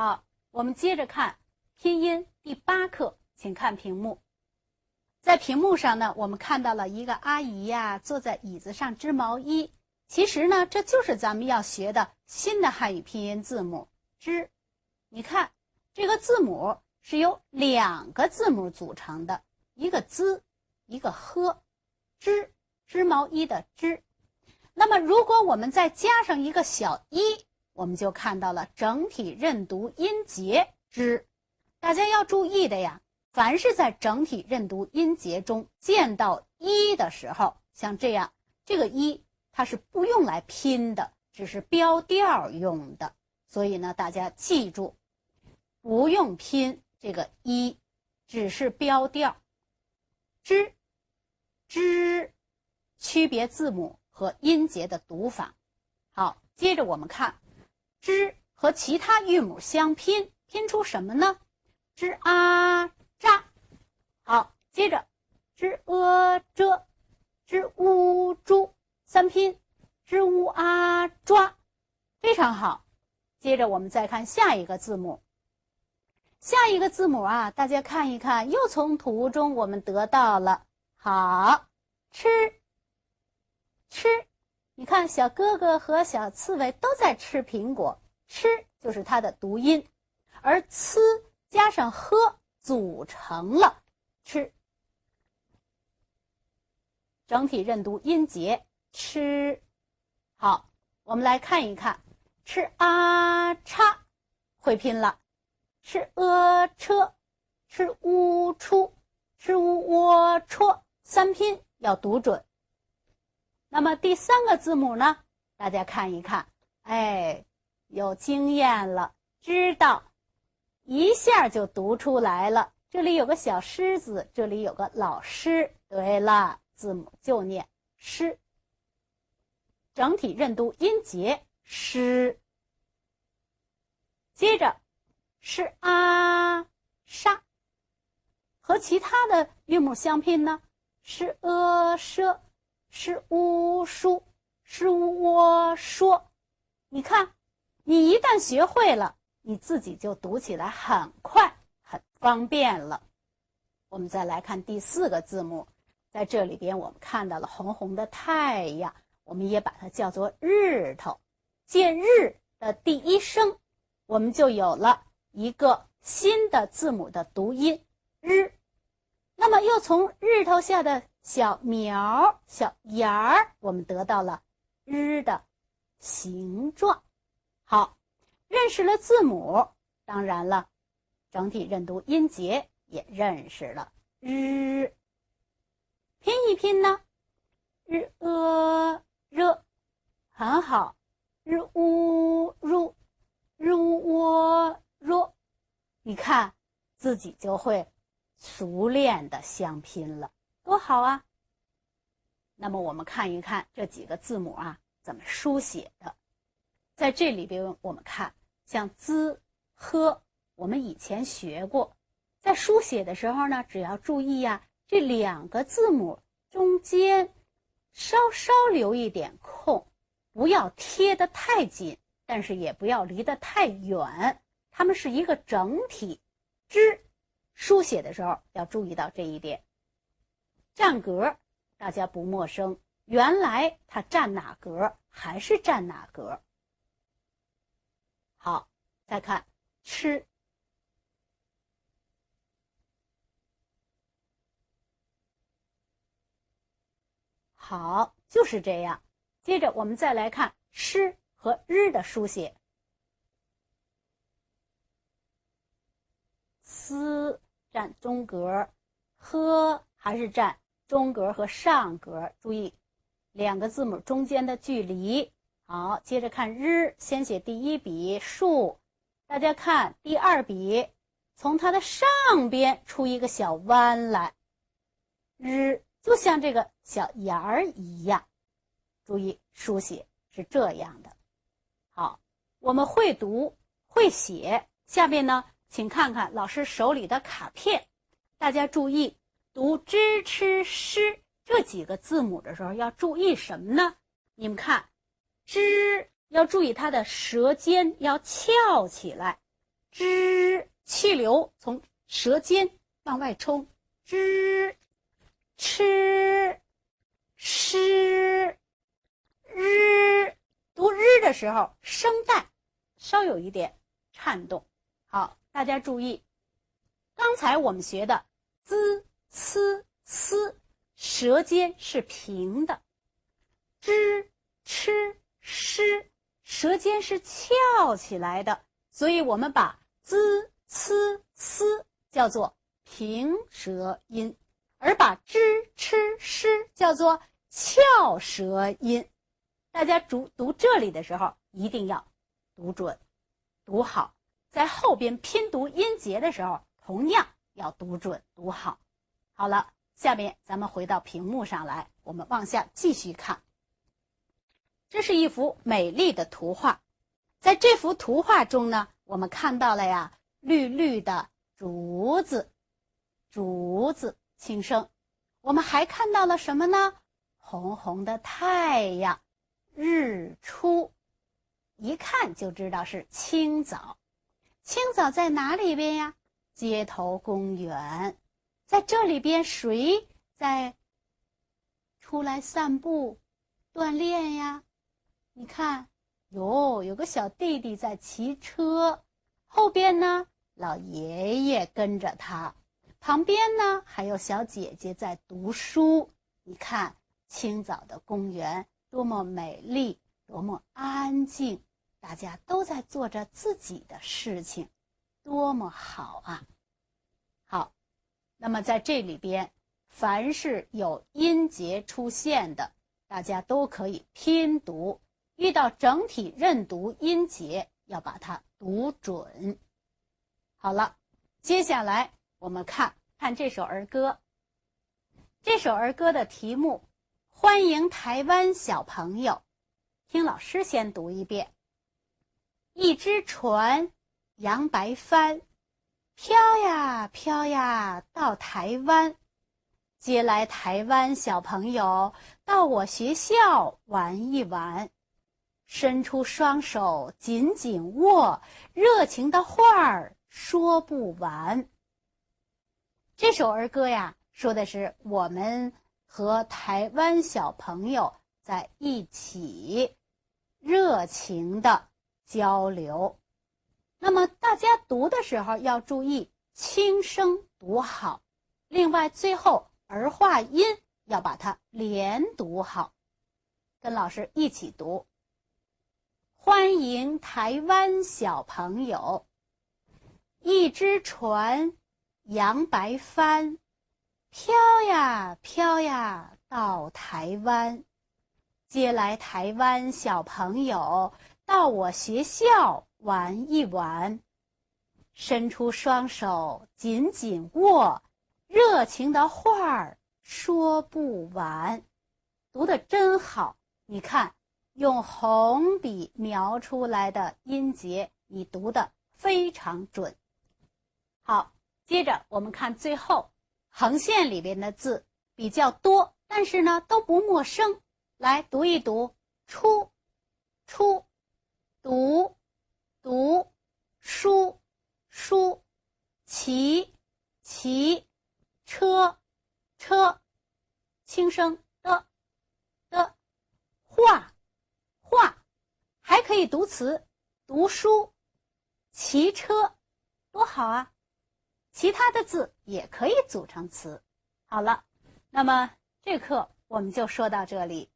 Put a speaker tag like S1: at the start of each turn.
S1: 好，我们接着看拼音第8课，请看屏幕。在屏幕上呢，我们看到了一个阿姨呀，坐在椅子上织毛衣。其实呢，这就是咱们要学的新的汉语拼音字母织。你看，这个字母是由2个字母组成的，一个滋，一个呵，织，织毛衣的织。那么如果我们再加上一个小一，我们就看到了整体认读音节织。大家要注意的呀，凡是在整体认读音节中见到一的时候，像这样，这个一它是不用来拼的，只是标调用的。所以呢，大家记住，不用拼这个一，只是标调。知，知，区别字母和音节的读法。好，接着我们看，知和其他韵母相拼，拼出什么呢？知啊扎。好，接着知遮，知乌猪，三拼，知乌啊抓，非常好。接着我们再看下一个字母。下一个字母啊，大家看一看，又从图中我们得到了好吃，吃。你看小哥哥和小刺猬都在吃苹果，吃就是它的读音，而呲加上呵组成了吃。整体认读音节吃。好，我们来看一看，吃啊叉会拼了，吃车，吃乌出，吃窝戳，三拼要读准。那么第3个字母呢，大家看一看，哎，有经验了，知道一下就读出来了。这里有个小狮子，这里有个老师。对了，字母就念诗。整体认读音节诗。接着是啊沙，和其他的韵母相拼呢，是奢，是乌书，是窝说。你看，你一旦学会了，你自己就读起来很快很方便了。我们再来看第4个字母，在这里边我们看到了红红的太阳，我们也把它叫做日头。见日的第一声，我们就有了一个新的字母的读音日。那么又从日头下的小苗小芽儿，我们得到了日的形状。好，认识了字母，当然了，整体认读音节也认识了。日拼一拼呢，日热，很好。日乌入，日乌窝若，你看自己就会熟练的相拼了，多好啊。那么我们看一看这几个字母啊怎么书写的。在这里边我们看，像滋呵，我们以前学过，在书写的时候呢，只要注意啊，这2个字母中间稍稍留一点空，不要贴得太紧，但是也不要离得太远，它们是一个整体。知书写的时候要注意到这一点。占格大家不陌生，原来它占哪格还是占哪格。好，再看吃，好，就是这样。接着我们再来看诗和日的书写。思占中格，呵还是占中格和上格，注意2个字母中间的距离。好，接着看日，先写第1笔竖，大家看第2笔，从它的上边出一个小弯来，日就像这个小芽儿一样，注意书写是这样的。好，我们会读会写，下面呢请看看老师手里的卡片，大家注意读知吃诗这几个字母的时候要注意什么呢？你们看，知要注意它的舌尖要翘起来，支，气流从舌尖往外冲，支，吃，诗，日。读日的时候，声带稍有一点颤动。好，大家注意，刚才我们学的 z、c、s， 舌尖是平的，支、吃、诗，舌尖是翘起来的，所以我们把 z、c、s 叫做平舌音，而把支、吃、诗叫做翘舌音。大家读这里的时候一定要读准读好，在后边拼读音节的时候同样要读准读好。好了，下面咱们回到屏幕上来，我们往下继续看。这是一幅美丽的图画，在这幅图画中呢，我们看到了呀绿绿的竹子，竹子轻声。我们还看到了什么呢？红红的太阳，日出，一看就知道是清早。清早在哪里边呀？街头公园。在这里边谁在出来散步锻炼呀？你看，有个小弟弟在骑车，后边呢老爷爷跟着他，旁边呢还有小姐姐在读书。你看清早的公园多么美丽，多么安静，大家都在做着自己的事情，多么好啊！好，那么在这里边，凡是有音节出现的，大家都可以拼读，遇到整体认读音节，要把它读准。好了，接下来我们看这首儿歌。这首儿歌的题目欢迎台湾小朋友，听老师先读一遍。一只船扬白帆，飘呀飘呀到台湾，接来台湾小朋友到我学校玩一玩，伸出双手紧紧握，热情的话儿说不完。这首儿歌呀，说的是我们和台湾小朋友在一起热情的交流。那么大家读的时候要注意轻声读好，另外最后儿化音要把它连读好。跟老师一起读。欢迎台湾小朋友，一只船扬白帆，飘呀飘呀到台湾，接来台湾小朋友到我学校玩一玩，伸出双手紧紧握，热情的话儿说不完。读得真好，你看用红笔描出来的音节，你读得非常准。好，接着我们看最后横线里边的字比较多，但是呢都不陌生。来读一读：出、出、读、读、书、书、骑、骑、车、车，轻声的、的、画、画，还可以读词，读书、骑车，多好啊！其他的字也可以组成词。好了，那么这课我们就说到这里。